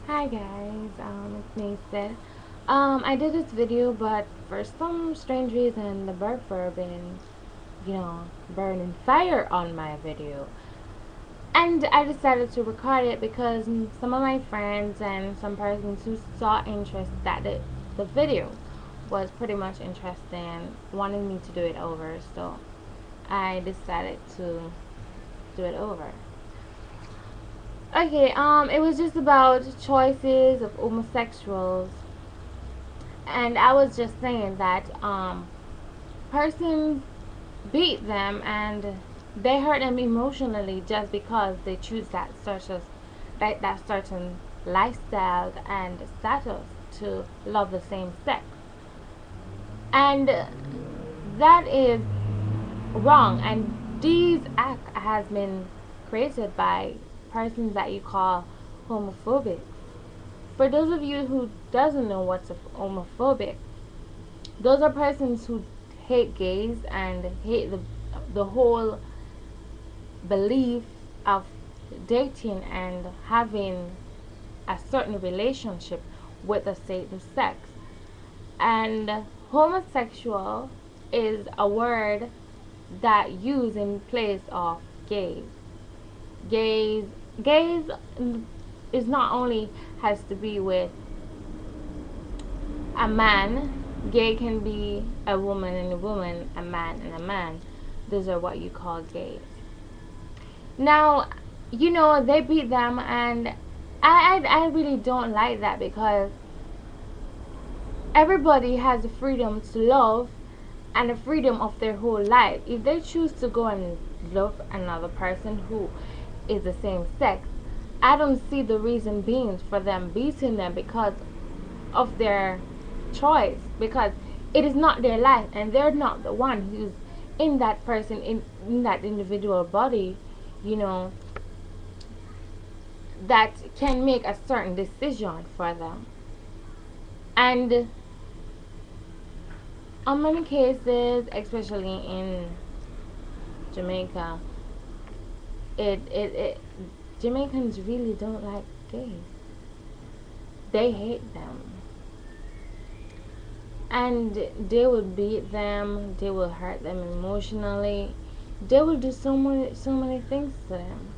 Hi guys, it's Nathan. I did this video, but for some strange reason, the burger been, burning fire on my video, and I decided to record it because some of my friends and some persons who saw interest that the video was pretty much interesting, wanted me to do it over, so I decided to do it over. Okay, it was just about choices of homosexuals, and I was just saying that persons beat them and they hurt them emotionally just because they choose that certain lifestyle and status to love the same sex, and that is wrong. And these act has been created by persons that you call homophobic. For those of you who doesn't know what's homophobic, those are persons who hate gays and hate the whole belief of dating and having a certain relationship with the same sex. And homosexual is a word that used in place of gays. Gays, gays is not only has to be with a man. Gay can be a woman and a woman, a man and a man. Those are what you call gays. Now, they beat them, and I really don't like that because everybody has the freedom to love and the freedom of their whole life. If they choose to go and love another person who is the same sex, I don't see the reason being for them beating them because of their choice, because it is not their life and they're not the one who's in that person, in that individual body, you know, that can make a certain decision for them. And on many cases, especially in Jamaica, it Jamaicans really don't like gays. They hate them. And they will beat them, they will hurt them emotionally, they will do so many things to them.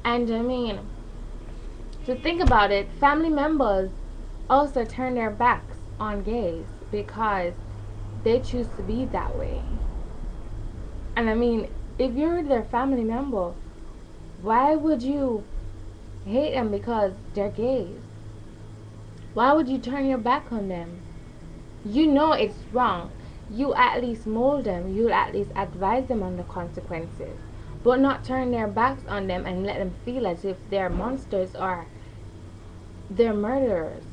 And I mean, to think about it, family members also turn their backs on gays because they choose to be that way. And I mean, if you're their family member, why would you hate them because they're gays? Why would you turn your back on them? You know it's wrong. You at least mold them. You at least advise them on the consequences. But not turn their backs on them and let them feel as if they're monsters or they're murderers.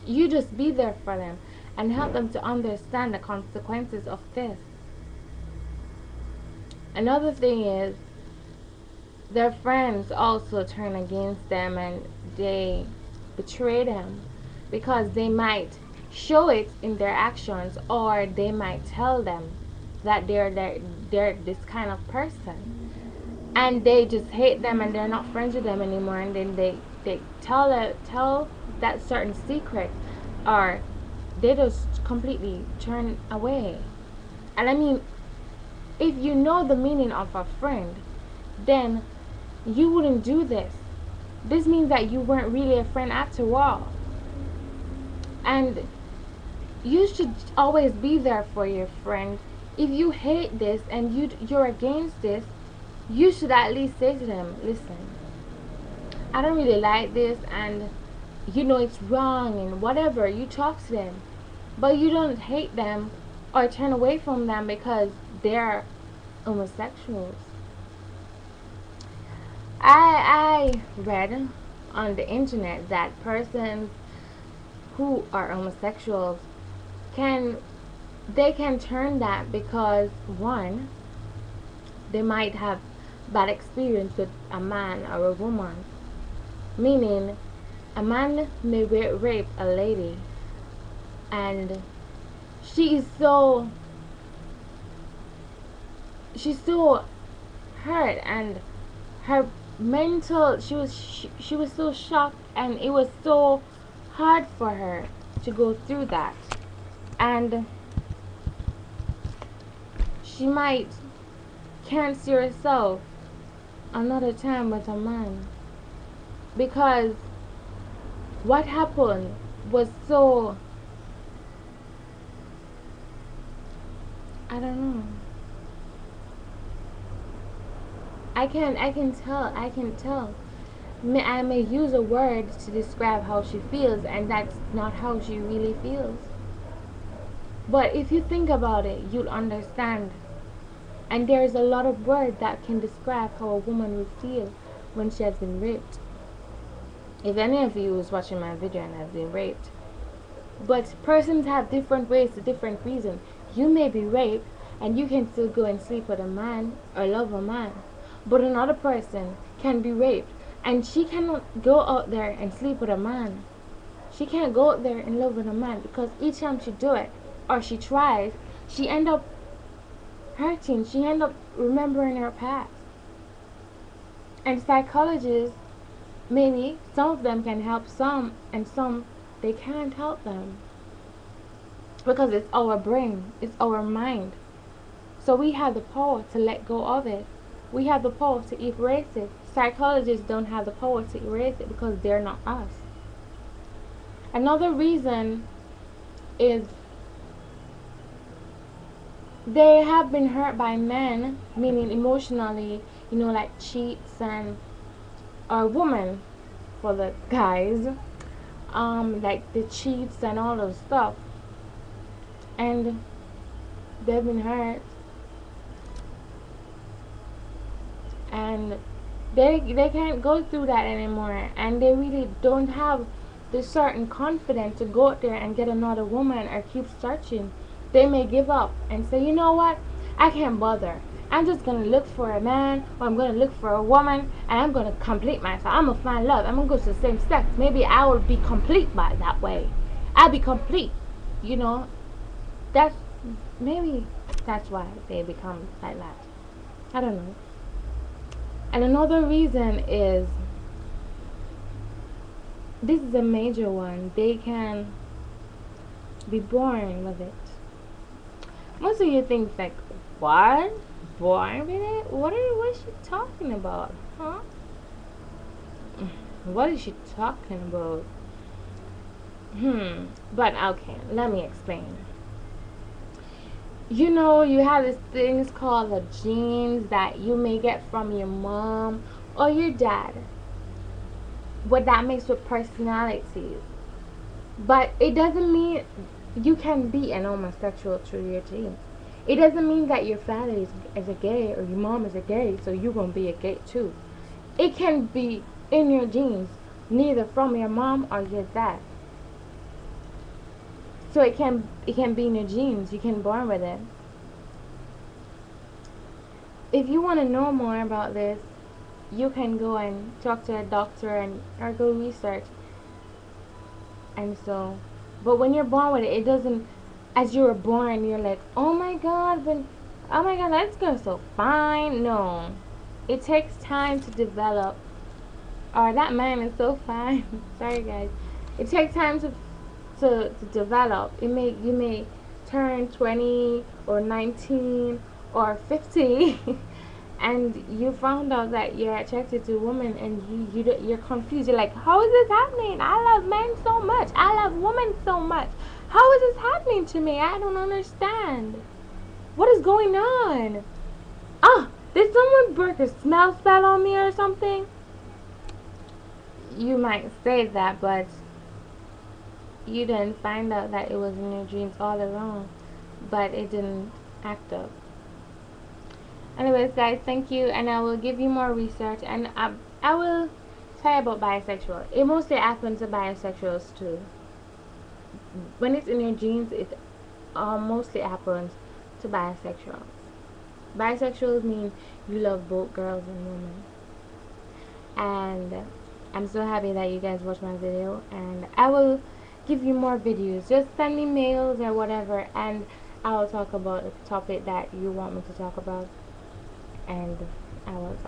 You just be there for them and help them to understand the consequences of this. Another thing is, their friends also turn against them and they betray them because they might show it in their actions, or they might tell them that they're this kind of person and they just hate them and they're not friends with them anymore, and then they tell that certain secret, or they just completely turn away. And I mean, if you know the meaning of a friend, then you wouldn't do this. This means that you weren't really a friend after all. And you should always be there for your friend. If you hate this and you're against this, you should at least say to them, listen, I don't really like this, and it's wrong and whatever. You talk to them, but you don't hate them or turn away from them because they're homosexuals. I read on the internet that persons who are homosexuals can turn that because, one, they might have bad experience with a man or a woman, meaning a man may rape a lady and she's so hurt, and her mental, she was so shocked, and it was so hard for her to go through that. And she might can't see herself another time with a man, because what happened was so, I don't know. I can tell. I may use a word to describe how she feels, and that's not how she really feels. But if you think about it, you'll understand. And there's a lot of words that can describe how a woman will feel when she has been raped. If any of you is watching my video and has been raped, but persons have different ways to different reasons. You may be raped and you can still go and sleep with a man or love a man. But another person can be raped and she cannot go out there and sleep with a man. She can't go out there and love with a man, because each time she do it or she tries, she end up hurting. She end up remembering her past. And psychologists, maybe some of them can help some, and some they can't help them, because it's our brain, it's our mind. So we have the power to let go of it. We have the power to erase it. Psychologists don't have the power to erase it because they're not us. Another reason is they have been hurt by men, meaning emotionally, like cheats, and or women for the guys, like the cheats and all those stuff, and they've been hurt, and they can't go through that anymore, and they really don't have the certain confidence to go out there and get another woman or keep searching. They may give up and say, you know what, I can't bother. I'm just gonna look for a man, or I'm gonna look for a woman, and I'm gonna complete myself. I'm gonna find love. I'm gonna go to the same sex. Maybe I will be complete by that way. I'll be complete. That's maybe that's why they become like that. I don't know. And another reason is, this is a major one, they can be born with it. Most of you think like, what? Born with it? What is she talking about? Huh? What is she talking about? But okay, let me explain. You have these things called the genes that you may get from your mom or your dad. What that makes with personalities. But it doesn't mean you can be an homosexual through your genes. It doesn't mean that your father is a gay or your mom is a gay, so you're going to be a gay too. It can be in your genes, neither from your mom or your dad. So it can be in your genes. You can be born with it. If you want to know more about this, you can go and talk to a doctor or go research. And so, but when you're born with it, it doesn't, as you were born, you're like, oh my god, that's going so fine. No. It takes time to develop. Or that man is so fine. Sorry guys. It takes time to develop. You may turn 20 or 19 or 50 and you found out that you're attracted to a woman, and you're confused. You're like, how is this happening? I love men so much. I love women so much. How is this happening to me? I don't understand. What is going on? Did someone break a smell spell on me or something? You might say that, but you didn't find out that it was in your dreams all along, but it didn't act up. Anyways guys, thank you, and I will give you more research, and I will tell you about bisexual. It mostly happens to bisexuals too. When it's in your genes, it mostly happens to bisexuals. Bisexuals mean you love both girls and women. And I'm so happy that you guys watched my video, and I will give you more videos. Just send me mails or whatever, and I will talk about a topic that you want me to talk about, and I will talk